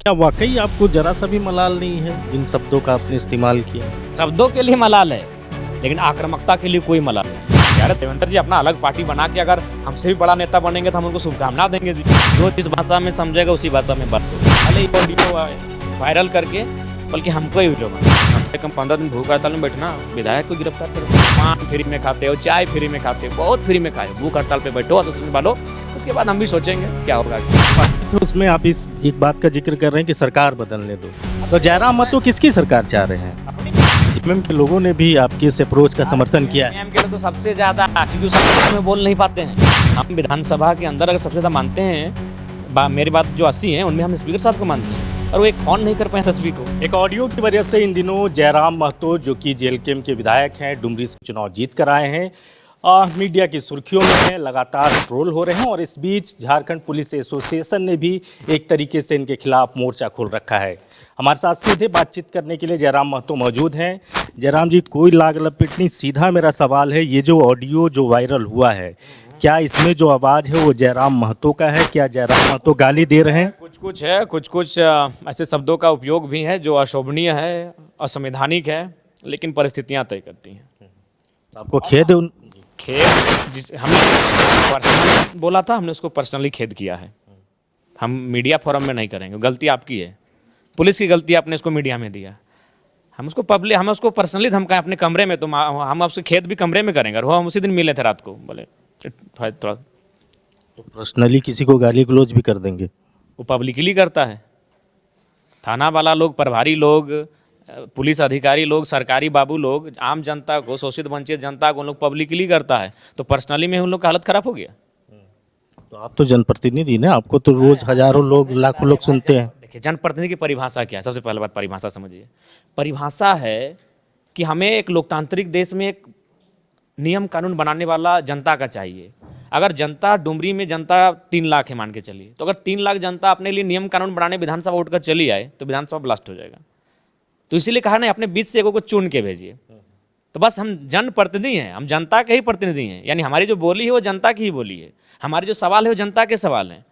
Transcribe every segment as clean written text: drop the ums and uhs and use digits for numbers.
क्या वाक़ई आपको ज़रा सा भी मलाल नहीं है, जिन शब्दों का आपने इस्तेमाल किया? शब्दों के लिए मलाल है, लेकिन आक्रामकता के लिए कोई मलाल नहीं। यार देवेंद्र जी अपना अलग पार्टी बना के अगर हमसे भी बड़ा नेता बनेंगे तो हम उनको शुभकामना देंगे जी। जो जिस भाषा में समझेगा उसी भाषा में बात करो। भले ये ऑडियो वायरल करके बल्कि हमको ही वीडियो बना कम से कम 15 दिन भूख हड़ताल में बैठना, विधायक को गिरफ्तार करो। पान फ्री में खाते हो, चाय फ्री में खाते हो, बहुत फ्री में खाए, भूख हड़ताल पे बैठो एसोसिएशन वालों, उसके बाद हम भी सोचेंगे क्या होगा। तो उसमें आप इस एक बात का ज़िक्र कर रहे हैं कि सरकार बदलने दो। तो जयराम महतो किसकी सरकार चाह रहे हैं? जेएमएम के लोगों ने भी आपके इस अप्रोच का समर्थन किया है। जेएमएम के लोग तो सबसे ज्यादा, क्योंकि सभा में बोल नहीं पाते हैं। हम विधानसभा के अंदर अगर सबसे ज्यादा मानते हैं, मेरी बात जो 80 है उनमें हम स्पीकर साहब को मानते हैं, और वो एक ऑन नहीं कर पाए तस्वीर को। एक ऑडियो की वजह से इन दिनों जयराम महतो, जो कि जेएलकेएम के विधायक हैं, डुमरी से चुनाव जीत कर आए हैं, मीडिया की सुर्खियों में हैं, लगातार ट्रोल हो रहे हैं। और इस बीच झारखंड पुलिस एसोसिएशन ने भी एक तरीके से इनके खिलाफ मोर्चा खोल रखा है। हमारे साथ सीधे बातचीत करने के लिए जयराम महतो मौजूद हैं। जयराम जी, कोई लाग लपेट नहीं, सीधा मेरा सवाल है, ये जो ऑडियो जो वायरल हुआ है, क्या इसमें जो आवाज़ है वो जयराम महतो का है? क्या जयराम महतो गाली दे रहे हैं? कुछ कुछ है, कुछ ऐसे शब्दों का उपयोग भी है जो अशोभनीय है, असंवैधानिक है, लेकिन परिस्थितियां तय करती हैं। तो आपको खेद है खेद जिस हमने पर्सनली बोला था, हमने उसको पर्सनली खेद किया है। हम मीडिया फोरम में नहीं करेंगे, गलती आपकी है, पुलिस की गलती, आपने इसको मीडिया में दिया। हम उसको पर्सनली धमकाएं अपने कमरे में, तो हम आपसे खेद भी कमरे में करेंगे। और वो हम उसी दिन मिले थे रात को, बोले थोड़ा तो पर्सनली किसी को गाली गलौज भी कर देंगे? वो पब्लिकली करता है। थाना वाला लोग, प्रभारी लोग, पुलिस अधिकारी लोग, सरकारी बाबू लोग, आम जनता को, शोषित वंचित जनता को उन लोग पब्लिकली करता है, तो पर्सनली में उन लोग का हालत खराब हो गया। तो आप तो जनप्रतिनिधि ना, आपको तो रोज हजारों लोग, लाखों लोग सुनते हैं। देखिए, जनप्रतिनिधि की परिभाषा क्या है? सबसे पहले बात परिभाषा समझिए। परिभाषा है कि हमें एक लोकतांत्रिक देश में एक नियम कानून बनाने वाला जनता का चाहिए। अगर जनता, डुमरी में जनता 3 लाख है मान के चलिए, तो अगर 3 लाख जनता अपने लिए नियम कानून बनाने विधानसभा उठकर चली आए तो विधानसभा ब्लास्ट हो जाएगा। तो इसीलिए कहा ना, अपने बीच से एगो को चुन के भेजिए। तो बस हम जनप्रतिनिधि हैं, हम जनता के ही प्रतिनिधि हैं, यानी हमारी जो बोली है वो जनता की ही बोली है, हमारे जो सवाल है वो जनता के सवाल हैं।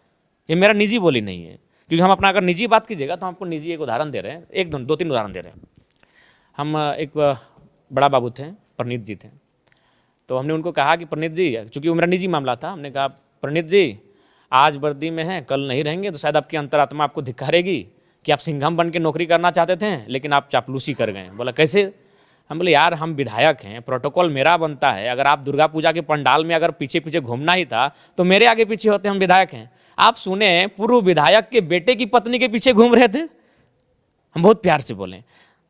ये मेरा निजी बोली नहीं है, क्योंकि हम अपना अगर निजी बात कीजिएगा तो हम आपको निजी एक उदाहरण दे रहे हैं, एक दो तीन उदाहरण दे रहे हैं। हम एक बड़ा बाबू थे, प्रणीत जी थे, तो हमने उनको कहा कि प्रणीत जी, चूँकि वो मेरा निजी मामला था, हमने कहा प्रणीत जी आज वर्दी में हैं, कल नहीं रहेंगे, तो शायद आपकी अंतरात्मा आपको धिक्कारेगी कि आप सिंघम बन के नौकरी करना चाहते थे लेकिन आप चापलूसी कर गए। बोला कैसे? हम बोले यार, हम विधायक हैं, प्रोटोकॉल मेरा बनता है, अगर आप दुर्गा पूजा के पंडाल में अगर पीछे पीछे घूमना ही था तो मेरे आगे पीछे होते, हम विधायक हैं। आप सुने पूर्व विधायक के बेटे की पत्नी के पीछे घूम रहे थे। हम बहुत प्यार से बोले,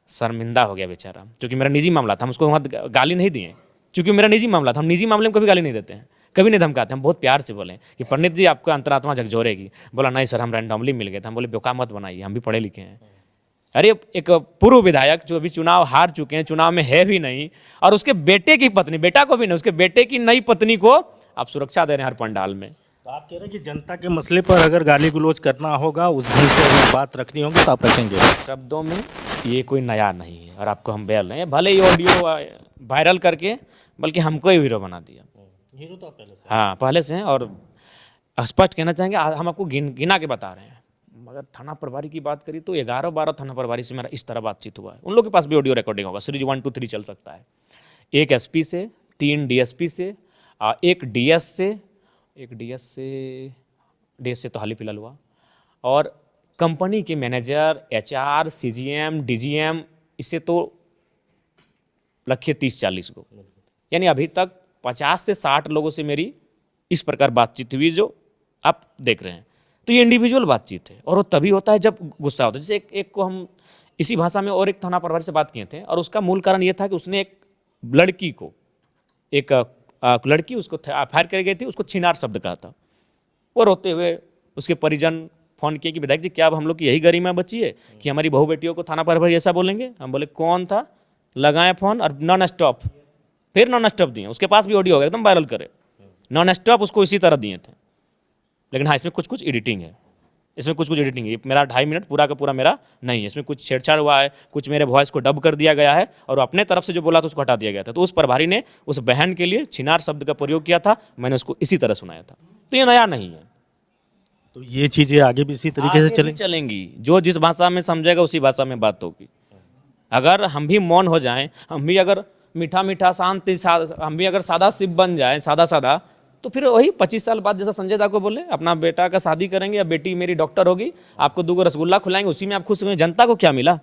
शर्मिंदा हो गया बेचारा, क्योंकि मेरा निजी मामला था, हम उसको वहाँ गाली नहीं दिए, क्योंकि मेरा निजी मामला था। हम निजी मामले में कभी गाली नहीं देते हैं, कभी नहीं धमकाते। हम बहुत प्यार से बोले कि पंडित जी आपको अंतरात्मा झकझोरेगी। बोला नहीं सर, हम रैंडमली मिल गए थे। हम बोले बेवकूफ मत बनाइए, हम भी पढ़े लिखे हैं। अरे एक पूर्व विधायक जो अभी चुनाव हार चुके हैं, चुनाव में है भी नहीं, और उसके बेटे की पत्नी, बेटा को भी नहीं, उसके बेटे की नई पत्नी को आप सुरक्षा दे रहे हैं हर पंडाल में। तो आप कह रहे हैं कि जनता के मसले पर अगर गाली गलौज करना होगा, उस ढंग से अगर बात रखनी होगी तो आप रखेंगे? शब्दों में ये कोई नया नहीं है, और आपको हम बयान रहे हैं, भले ये ऑडियो वायरल करके बल्कि हमको ही हीरो बना दिया। हीरो तो पहले से, हाँ पहले से हैं, और स्पष्ट कहना चाहेंगे, हम आपको गिना के बता रहे हैं। मगर थाना प्रभारी की बात करी तो 11-12 थाना प्रभारी से मेरा इस तरह बातचीत हुआ है। उन लोग के पास भी ऑडियो रिकॉर्डिंग होगा, सीरीज 1 2 3 चल सकता है। एक एसपी से, 3 डीएसपी से, एक डीएस से तो हाल ही फिलहाल हुआ, और कंपनी के मैनेजर, एचआर, सीजीएम, डीजीएम, इससे तो लक्ष्य 30-40 को, यानी अभी तक 50 से 60 लोगों से मेरी इस प्रकार बातचीत हुई जो आप देख रहे हैं। तो ये इंडिविजुअल बातचीत है, और वो तभी होता है जब गुस्सा होता है। जैसे एक को हम इसी भाषा में और एक थाना प्रभारी से बात किए थे, और उसका मूल कारण ये था कि उसने एक लड़की को, एक लड़की उसको फायर कर गई थी, उसको छिनार शब्द कहा था। वो रोते हुए उसके परिजन फ़ोन किए कि विधायक जी क्या अब हम लोग की यही गरिमा बची है कि हमारी बहू बेटियों को थाना प्रभारी ऐसा बोलेंगे? हम बोले कौन था, लगाएं फ़ोन, और नॉन स्टॉप, फिर नॉन स्टॉप दिए। उसके पास भी ऑडियो होगा, एकदम वायरल करे, नॉन स्टॉप उसको इसी तरह दिए थे। लेकिन हाँ, इसमें कुछ एडिटिंग है, इसमें कुछ एडिटिंग है। मेरा 2.5 मिनट पूरा का पूरा मेरा नहीं है, इसमें कुछ छेड़छाड़ हुआ है, कुछ मेरे वॉइस को डब कर दिया गया है, और अपने तरफ से जो बोला था उसको हटा दिया गया था। तो उस प्रभारी ने उस बहन के लिए छिनार शब्द का प्रयोग किया था, मैंने उसको इसी तरह सुनाया था। तो ये नया नहीं है। तो ये चीज़ें आगे भी इसी तरीके से आगे भी चलेंगी। चलेंगी। जो जिस भाषा में समझेगा उसी भाषा में बात होगी। अगर हम भी मौन हो जाएं, हम भी अगर मीठा मीठा शांति हम भी अगर सादा सिप बन जाए, सादा सादा, तो फिर वही 25 साल बाद जैसा संजय दा को बोले अपना बेटा का शादी करेंगे या बेटी मेरी डॉक्टर होगी, आपको 2 रसगुल्ला खिलाएंगे, उसी में आप खुश हुए। जनता को क्या मिला?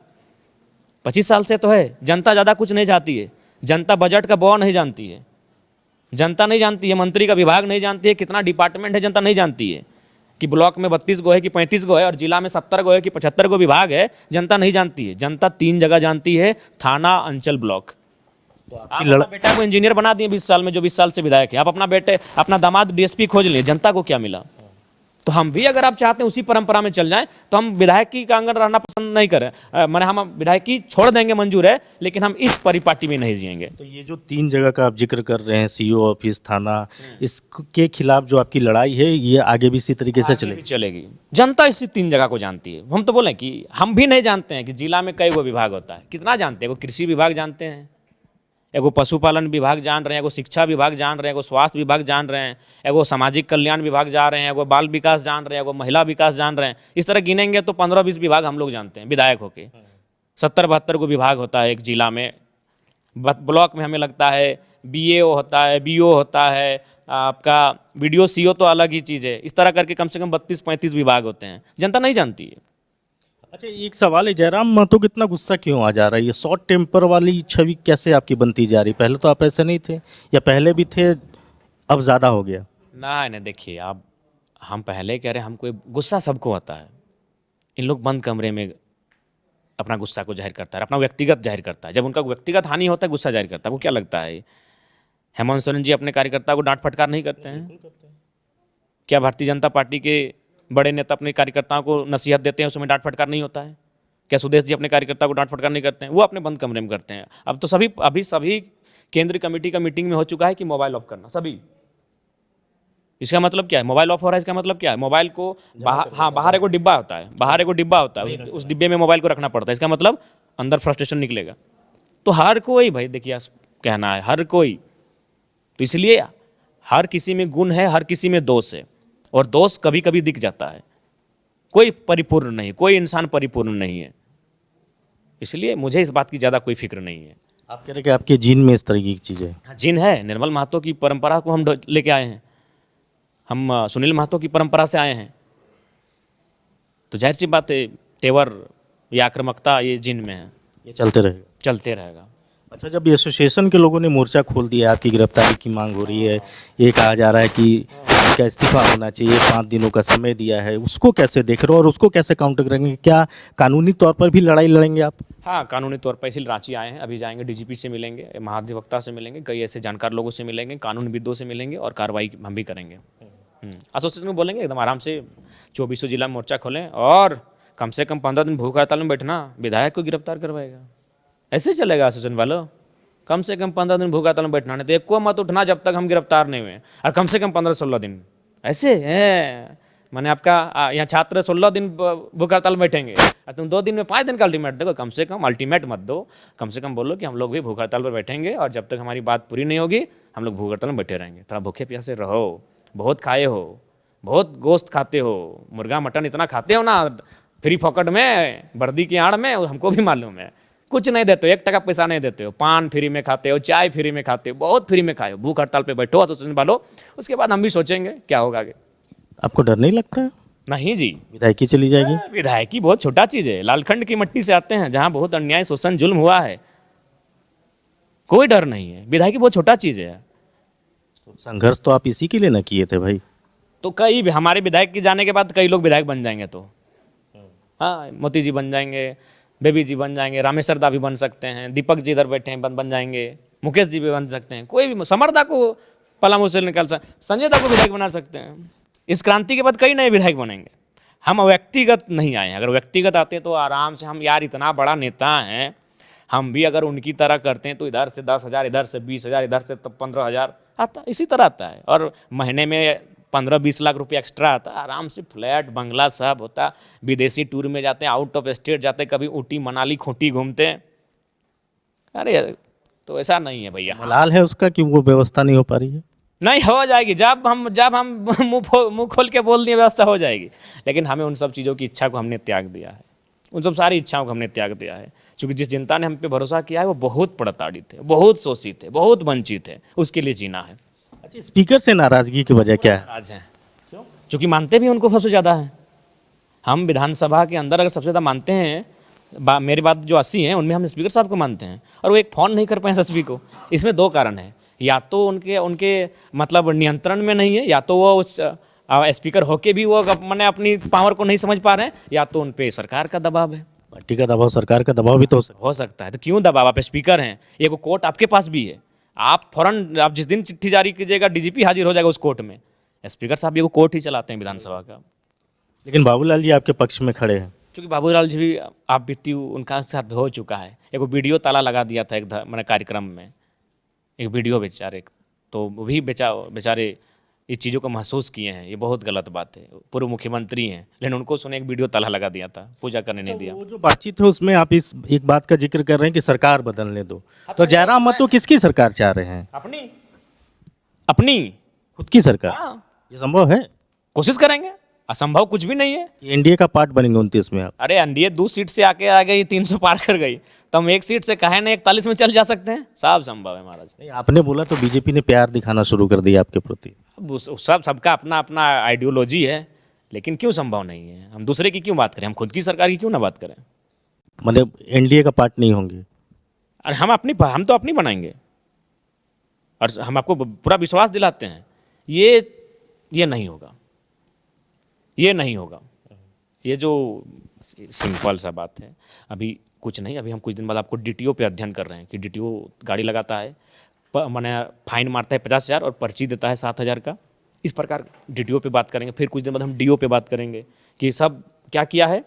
25 साल से तो है, जनता ज़्यादा कुछ नहीं चाहती है। जनता बजट का बौ नहीं जानती है, जनता नहीं जानती है, मंत्री का विभाग नहीं जानती है, कितना डिपार्टमेंट है जनता नहीं जानती है, कि ब्लॉक में 32 गो है कि 35 गो है और जिला में 70 गो है कि 75 गो विभाग है, जनता नहीं जानती है। जनता 3 जगह जानती है, थाना, अंचल, ब्लॉक। आप अपना बेटा को इंजीनियर बना दिए 20 साल में, जो 20 साल से विधायक है। आप अपना दामाद डीएसपी खोज लिए, जनता को क्या मिला? तो हम भी अगर आप चाहते हैं उसी परंपरा में चल जाएं, तो हम विधायकी का आंगन रहना पसंद नहीं करें। मैंने हम विधायकी छोड़ देंगे, मंजूर है, लेकिन हम इस परिपाटी में नहीं जिएंगे। तो ये जो 3 जगह का आप जिक्र कर रहे हैं, सीओ ऑफिस, थाना, इसके खिलाफ जो आपकी लड़ाई है, ये आगे भी इसी तरीके से आगे भी चलेगी। चलेगी। जनता इसी 3 जगह को जानती है। हम तो बोले कि हम भी नहीं जानते हैं कि जिला में कई गो विभाग होता है। कितना जानते हैं? एगो कृषि विभाग जानते हैं, एगो पशुपालन विभाग जान रहे हैं, एगो शिक्षा विभाग जान रहे हैं, एगो स्वास्थ्य विभाग जान रहे हैं, एगो सामाजिक कल्याण विभाग जा रहे हैं, एगो बाल विकास जान रहे हैं, एगो महिला विकास जान रहे हैं। इस तरह गिनेंगे तो 15-20 विभाग हम लोग जानते हैं विधायक होके। 70-72 को विभाग होता है एक जिला में। ब्लॉक में हमें लगता है बीएओ होता है, बीओ होता है, आपका वीडियो सीओ तो अलग ही चीज़ है। इस तरह करके कम से कम 32-35 विभाग होते हैं, जनता नहीं जानती है। अच्छा, एक सवाल है, जयराम महतो को इतना गुस्सा क्यों आ जा रहा है? ये शॉर्ट टेम्पर वाली छवि कैसे आपकी बनती जा रही? पहले तो आप ऐसे नहीं थे, या पहले भी थे, अब ज़्यादा हो गया? नहीं, देखिए, आप हम पहले कह रहे हैं, हमको गुस्सा सबको आता है। इन लोग बंद कमरे में अपना गुस्सा को जाहिर करता है, अपना व्यक्तिगत जाहिर करता है। जब उनका व्यक्तिगत हानि होता है, गुस्सा जाहिर करता है। वो क्या लगता है हेमंत सोरेन जी अपने कार्यकर्ता को डांट फटकार नहीं करते हैं? क्या भारतीय जनता पार्टी के बड़े नेता अपने कार्यकर्ताओं को नसीहत देते हैं, उसमें डांट फटकार नहीं होता है? क्या सुदेश जी अपने कार्यकर्ता को डांट फटकार नहीं करते हैं? वो अपने बंद कमरे में करते हैं। अब तो सभी केंद्रीय कमेटी का मीटिंग में हो चुका है कि मोबाइल ऑफ करना, सभी। इसका मतलब क्या है? मोबाइल ऑफ हो रहा है, इसका मतलब क्या है? मोबाइल को बाहर एगो डिब्बा होता है, उस डिब्बे में मोबाइल को रखना पड़ता है। इसका मतलब अंदर फ्रस्ट्रेशन निकलेगा। तो हर कोई, भाई देखिए, कहना है हर कोई, तो इसलिए हर किसी में गुण है, हर किसी में दोष है, और दोष कभी कभी दिख जाता है। कोई परिपूर्ण नहीं, कोई इंसान परिपूर्ण नहीं है। इसलिए मुझे इस बात की ज़्यादा कोई फिक्र नहीं है। आप कह रहे हैं कि आपके जीन में इस तरीके की चीज़ें हैं? हाँ, जिन है। निर्मल महतो की परंपरा को हम लेके आए हैं, हम सुनील महतो की परंपरा से आए हैं। तो जाहिर सी बात है, तेवर या आक्रामकता ये जिन में है, ये चलते रहेगा? चलते रहेगा। अच्छा, जब एसोसिएशन के लोगों ने मोर्चा खोल दिया, आपकी गिरफ्तारी की मांग हो रही है, ये कहा जा रहा है कि इनका इस्तीफा होना चाहिए, 5 दिनों का समय दिया है, उसको कैसे देख रहे हो और उसको कैसे काउंटर करेंगे? क्या कानूनी तौर पर भी लड़ाई लड़ेंगे आप? हाँ, कानूनी तौर पर इसीलिए रांची आए हैं। अभी जाएंगे, डीजीपी से मिलेंगे, महाधिवक्ता से मिलेंगे, कई ऐसे जानकार लोगों से मिलेंगे, कानूनविदों से मिलेंगे, और कार्रवाई हम भी करेंगे। एसोसिएशन में बोलेंगे एकदम आराम से 24 जिला में मोर्चा खोलें, और कम से कम 15 दिन भूख हड़ताल में बैठना, विधायक को गिरफ्तार करवाएगा। ऐसे चलेगा एसोसिएशन वालों? कम से कम 15 दिन भूख हड़ताल में बैठना, नहीं तो एक को मत उठना जब तक हम गिरफ्तार नहीं हुए, और कम से कम 15-16 दिन। ऐसे है मैंने आपका यहाँ छात्र 16 दिन भूख हड़ताल में बैठेंगे, और तुम 2 दिन में 5 दिन का अल्टीमेट देखो। कम से कम अल्टीमेट मत दो, कम से कम बोलो कि हम लोग भी भूख हड़ताल पर बैठेंगे, और जब तक हमारी बात पूरी नहीं होगी हम लोग भूख हड़ताल में बैठे रहेंगे। थोड़ा भूखे प्यासे रहो। बहुत खाए हो, बहुत गोश्त खाते हो, मुर्गा मटन इतना खाते हो ना फ्री फोकट में, वर्दी की आड़ में, हमको भी मालूम है। कुछ नहीं देते हो, 1 टका पैसा नहीं देते हो, पान फ्री में खाते हो, चाय फ्री में खाते हो, बहुत फ्री में खाए हो। भूख हड़ताल पे बैठो एसोसिएशन वालों, उसके बाद हम भी सोचेंगे क्या होगा आगे। आपको डर नहीं लगता? नहीं जी, विधायकी चली जाएगी? विधायकी बहुत छोटा चीज़ है। लालखंड की मट्टी से आते हैं, जहाँ बहुत अन्याय, शोषण, जुल्म हुआ है। कोई डर नहीं है, विधायकी बहुत छोटा चीज़ है। संघर्ष तो आप इसी के लिए ना किए थे भाई? तो कई हमारे विधायक के जाने के बाद कई लोग विधायक बन जाएंगे। तो हाँ, मोती जी बन जाएंगे, बेबी जी बन जाएंगे, रामेश्वर दा भी बन सकते हैं, दीपक जी इधर बैठे हैं बन जाएंगे, मुकेश जी भी बन सकते हैं, कोई भी, समरदा को पलामू से निकाल सकते, संजय दा को विधायक बना सकते हैं। इस क्रांति के बाद कई नए विधायक बनेंगे। हम व्यक्तिगत नहीं आए हैं। अगर व्यक्तिगत आते तो आराम से, हम यार इतना बड़ा नेता हैं, हम भी अगर उनकी तरह करते हैं तो इधर से 10,000, इधर से 20,000, इधर से 15,000 आता, इसी तरह आता है। और महीने में 15-20 लाख रुपये एक्स्ट्रा आता, आराम से फ्लैट बंगला सब होता। विदेशी टूर में जाते हैं, आउट ऑफ स्टेट जाते हैं, कभी ऊटी मनाली खूंटी घूमते हैं। अरे तो ऐसा नहीं है भैया। मलाल है उसका कि वो व्यवस्था नहीं हो पा रही है? नहीं हो जाएगी, जब हम मुंह खोल के बोल दिए व्यवस्था हो जाएगी। लेकिन हमें उन सब चीज़ों की इच्छा को हमने त्याग दिया है, उन सब सारी इच्छाओं को हमने त्याग दिया है, क्योंकि जिस जनता ने हम पे भरोसा किया है वो बहुत प्रताड़ित है, बहुत शोषित है, बहुत वंचित है, उसके लिए जीना है। अच्छा, स्पीकर से नाराजगी की वजह क्या है? नाराज हैं क्योंकि मानते भी उनको सबसे ज़्यादा है। हम विधानसभा के अंदर अगर सबसे ज़्यादा मानते हैं, मेरी बात जो 80 हैं उनमें हम स्पीकर साहब को मानते हैं, और वो एक फ़ोन नहीं कर पाए एसएसपी को। इसमें दो कारण हैं, या तो उनके मतलब नियंत्रण में नहीं है, या तो वो उस स्पीकर होके भी वो मैंने अपनी पावर को नहीं समझ पा रहे हैं, या तो उन पे सरकार का दबाव है। पार्टी का दबाव, सरकार का दबाव भी तो हो सकता है। तो क्यों दबाव? आप स्पीकर हैं, एक कोर्ट आपके पास भी है, आप फौरन आप जिस दिन चिट्ठी जारी कीजिएगा डीजीपी हाजिर हो जाएगा उस कोर्ट में। स्पीकर साहब ये वो कोर्ट ही चलाते हैं विधानसभा का। लेकिन बाबूलाल जी आपके पक्ष में खड़े हैं। क्योंकि बाबूलाल जी भी आप बीती उनका साथ हो चुका है। एक वीडियो ताला लगा दिया था एक मैंने कार्यक्रम में, एक वीडियो बेचारे, तो वो भी बेचारे इस चीज़ों को महसूस किए हैं। ये बहुत गलत बात है। पूर्व मुख्यमंत्री हैं, लेकिन उनको सुने एक वीडियो ताला लगा दिया था, पूजा करने नहीं दिया। वो जो बातचीत है उसमें आप इस एक बात का जिक्र कर रहे हैं कि सरकार बदलने दो, तो जयराम महतो किसकी सरकार चाह रहे हैं? अपनी खुद की सरकार। हाँ, ये संभव है? कोशिश करेंगे, असंभव कुछ भी नहीं है। एनडीए का पार्ट बनेंगे 29 में आप? अरे एनडीए 2 सीट से आके आ गई, 300 पार कर गई, तो हम 1 सीट से कहे ना 41 में चल जा सकते हैं। सब संभव है महाराज। नहीं, आपने बोला तो बीजेपी ने प्यार दिखाना शुरू कर दिया आपके प्रति। अब सबका अपना अपना आइडियोलॉजी है, लेकिन क्यों संभव नहीं है? हम दूसरे की क्यों बात करें? हम खुद की सरकार की क्यों ना बात करें? मतलब एनडीए का पार्ट नहीं होंगे? अरे हम तो अपनी बनाएंगे, और हम आपको पूरा विश्वास दिलाते हैं ये नहीं होगा, ये नहीं होगा। ये जो सिंपल सा बात है। अभी कुछ नहीं, अभी हम कुछ दिन बाद आपको डीटीओ पे अध्ययन कर रहे हैं कि डीटीओ गाड़ी लगाता है, मैंने फाइन मारता है 50,000 और पर्ची देता है 7,000 का। इस प्रकार डीटीओ पे बात करेंगे। फिर कुछ दिन बाद हम डीओ पे बात करेंगे कि सब क्या किया है।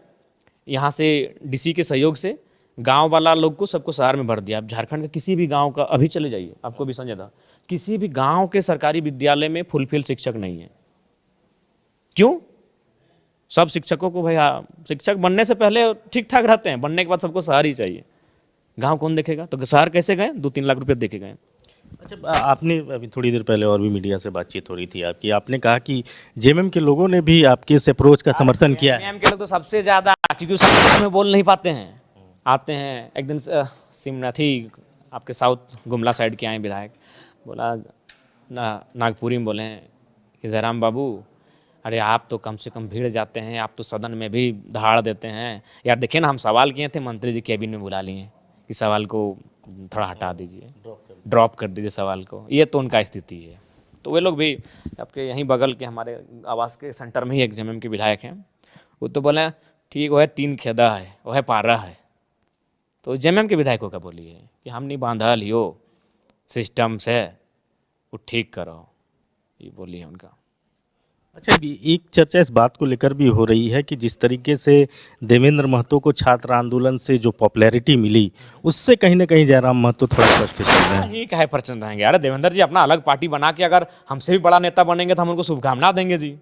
यहाँ से डीसी के सहयोग से गांव वाला लोग को सबको शहर में भर दिया। आप झारखंड के किसी भी गांव का अभी चले जाइए, आपको भी समझा था, किसी भी गांव के सरकारी विद्यालय में फुलफिल शिक्षक नहीं है। क्यों? सब शिक्षकों को भैया शिक्षक बनने से पहले ठीक ठाक रहते हैं, बनने के बाद सबको शहर ही चाहिए। गांव कौन देखेगा? तो शहर कैसे गए? 2-3 लाख रुपए देखे गए। अच्छा, आपने अभी थोड़ी देर पहले और भी मीडिया से बातचीत हो रही थी आपकी, आपने कहा कि जेएमएम के लोगों ने भी आपके इस अप्रोच का समर्थन किया है। जेएमएम के लोग तो सबसे ज़्यादा, क्योंकि सब में बोल नहीं पाते हैं। आते हैं एक दिन सिमनाथी आपके साउथ गुमला साइड के आए विधायक, बोला नागपुरी में बोले हैं कि जयराम बाबू, अरे आप तो कम से कम भीड़ जाते हैं, आप तो सदन में भी दहाड़ देते हैं यार। देखिए ना, हम सवाल किए थे, मंत्री जी कैबिन में बुला लिए कि सवाल को थोड़ा हटा दीजिए, ड्रॉप कर दीजिए सवाल को। ये तो उनका स्थिति है। तो वे लोग भी आपके यहीं बगल के हमारे आवास के सेंटर में ही एक जेएमएम के विधायक हैं, वो तो बोले ठीक वो है 3 खेदा है, वो है पारा है। तो जेएमएम के विधायकों का बोलिए कि हम नहीं बांधा लियो सिस्टम से, वो ठीक करो, ये बोलिए उनका। अच्छा, एक चर्चा इस बात को लेकर भी हो रही है कि जिस तरीके से देवेंद्र महतो को छात्र आंदोलन से जो पॉपुलैरिटी मिली, उससे कहीं ना कहीं जयराम महतो थोड़ा कष्ट चल रहे हैं। नहीं कहे प्रचंड रहेंगे यार, देवेंद्र जी अपना अलग पार्टी बना के अगर हमसे भी बड़ा नेता बनेंगे तो हम उनको शुभकामना देंगे जी।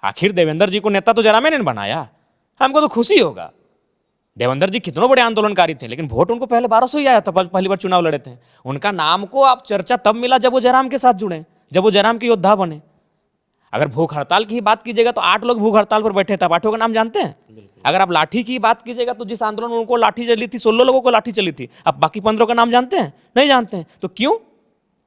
आखिर देवेंद्र जी को नेता तो जयराम ने बनाया, हमको तो खुशी होगा। देवेंद्र जी कितने बड़े आंदोलनकारी थे, लेकिन वोट उनको पहले 1200 ही आया था, पहली बार चुनाव लड़े थे। उनका नाम को आप चर्चा तब मिला जब वो जयराम के साथ जुड़े, जब वो जयराम के योद्धा बने। अगर भूख हड़ताल की बात कीजिएगा तो 8 लोग भूख हड़ताल पर बैठे थे, 8 का नाम जानते हैं? अगर आप लाठी की बात कीजिएगा तो जिस आंदोलन में उनको लाठी चली थी 16 लोगों को लाठी चली थी, अब बाकी 15 का नाम जानते हैं? नहीं जानते हैं। तो क्यों?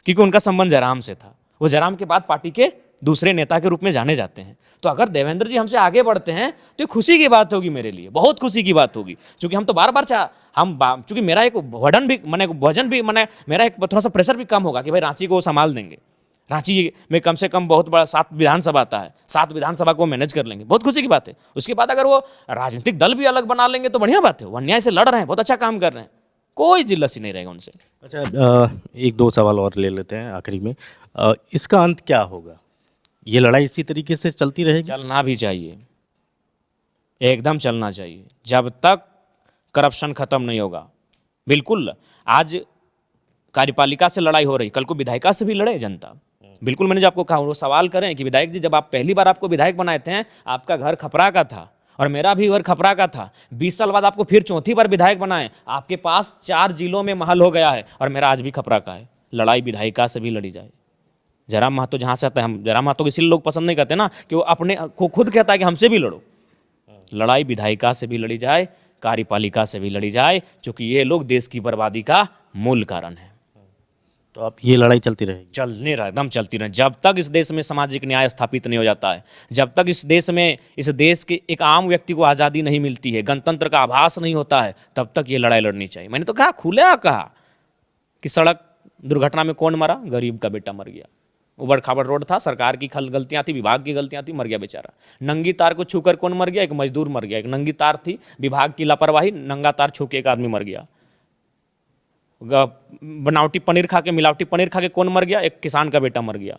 क्योंकि उनका संबंध जयराम से था। वो जयराम के बाद पार्टी के दूसरे नेता के रूप में जाने जाते हैं। तो अगर देवेंद्र जी हमसे आगे बढ़ते हैं तो ये खुशी की बात होगी, मेरे लिए बहुत खुशी की बात होगी। क्योंकि हम तो बार बार चूंकि मेरा एक वजन भी मेरा एक थोड़ा सा प्रेशर भी कम होगा कि भाई रांची को वो संभाल देंगे। रांची में कम से कम बहुत बड़ा 7 विधानसभा आता है, 7 विधानसभा को मैनेज कर लेंगे, बहुत खुशी की बात है। उसके बाद अगर वो राजनीतिक दल भी अलग बना लेंगे तो बढ़िया बात है। वो अन्याय से लड़ रहे हैं, बहुत अच्छा काम कर रहे हैं, कोई जिल्लसी नहीं रहेगा उनसे। अच्छा, 1-2 सवाल और ले लेते हैं आखिरी में। इसका अंत क्या होगा? ये लड़ाई इसी तरीके से चलती रहेगी? चलना भी चाहिए, एकदम चलना चाहिए, जब तक करप्शन खत्म नहीं होगा। बिल्कुल, आज कार्यपालिका से लड़ाई हो रही, कल को विधायिका से भी लड़े जनता। बिल्कुल, मैंने जो आपको कहा, वो सवाल करें कि विधायक जी, जब आप पहली बार आपको विधायक बनाए थे, आपका घर खपरा का था और मेरा भी घर खपरा का था। 20 साल बाद आपको फिर चौथी बार विधायक बनाए, आपके पास 4 जिलों में महल हो गया है और मेरा आज भी खपरा का है। लड़ाई विधायिका से भी लड़ी जाए, जयराम महतो जहाँ से आता है, हम जयराम महतो को इसलिए लोग पसंद नहीं करते ना कि वो अपने को खुद कहता है कि हमसे भी लड़ो। लड़ाई विधायिका से भी लड़ी जाए, कार्यपालिका से भी लड़ी जाए, क्योंकि ये लोग देश की बर्बादी का मूल कारण है। तो अब ये लड़ाई चलती रहेगी? चलने रहा, एकदम चलती रहे, जब तक इस देश में सामाजिक न्याय स्थापित नहीं हो जाता है, जब तक इस देश के एक आम व्यक्ति को आज़ादी नहीं मिलती है, गणतंत्र का आभास नहीं होता है, तब तक ये लड़ाई लड़नी चाहिए। मैंने तो कहा, खुला कहा कि सड़क दुर्घटना में कौन मरा? गरीब का बेटा मर गया। उबड़ खाबड़ रोड था, सरकार की गलतियां थी, विभाग की गलतियां थी, मर गया बेचारा। नंगी तार को छूकर कौन मर गया? एक मजदूर मर गया। एक नंगी तार थी, विभाग की लापरवाही, नंगा तार छू के एक आदमी मर गया। बनावटी पनीर खा के, मिलावटी पनीर खा के कौन मर गया? एक किसान का बेटा मर गया।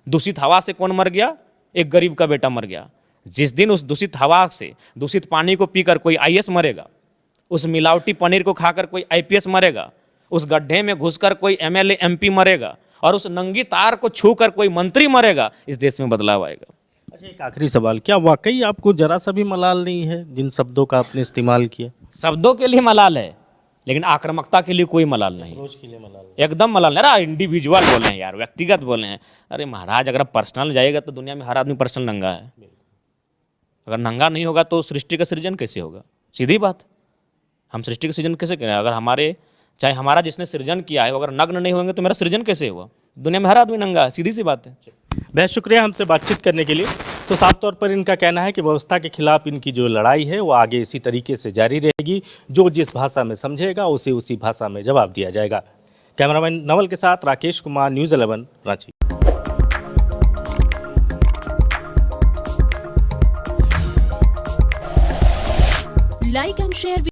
दूषित हवा से कौन मर गया? एक गरीब का बेटा मर गया। जिस दिन उस दूषित हवा से, दूषित पानी को पीकर कोई आईएएस मरेगा, उस मिलावटी पनीर को खाकर कोई आईपीएस मरेगा, उस गड्ढे में घुसकर कोई एमएलए एमपी मरेगा, और उस नंगी तार को छूकर कोई मंत्री मरेगा, इस देश में बदलाव आएगा। अच्छा, एक आखिरी सवाल, क्या वाकई आपको जरा सा भी मलाल नहीं है जिन शब्दों का आपने इस्तेमाल किया? शब्दों के लिए मलाल है, लेकिन आक्रामकता के लिए कोई मलाल नहीं। रोज के लिए मलाल? एकदम मलाल नहीं। अरे इंडिविजुअल बोल रहे हैं यार, व्यक्तिगत बोल रहे हैं। अरे महाराज, अगर पर्सनल जाएगा तो दुनिया में हर आदमी पर्सनल नंगा है। अगर नंगा नहीं होगा तो सृष्टि का सृजन कैसे होगा? सीधी बात, हम सृष्टि का सृजन कैसे करें? अगर हमारे, चाहे हमारा जिसने सृजन किया है, अगर नग्न नहीं होंगे तो मेरा सृजन कैसे हुआ? दुनिया में हर आदमी नंगा है, सीधी सी बात है। बहुत शुक्रिया हमसे बातचीत करने के लिए। तो साफ तौर पर इनका कहना है कि व्यवस्था के खिलाफ इनकी जो लड़ाई है वो आगे इसी तरीके से जारी रहेगी। जो जिस भाषा में समझेगा उसे उसी भाषा में जवाब दिया जाएगा। कैमरामैन नवल के साथ Rakesh Kumar, news 11 Ranchi. Like and share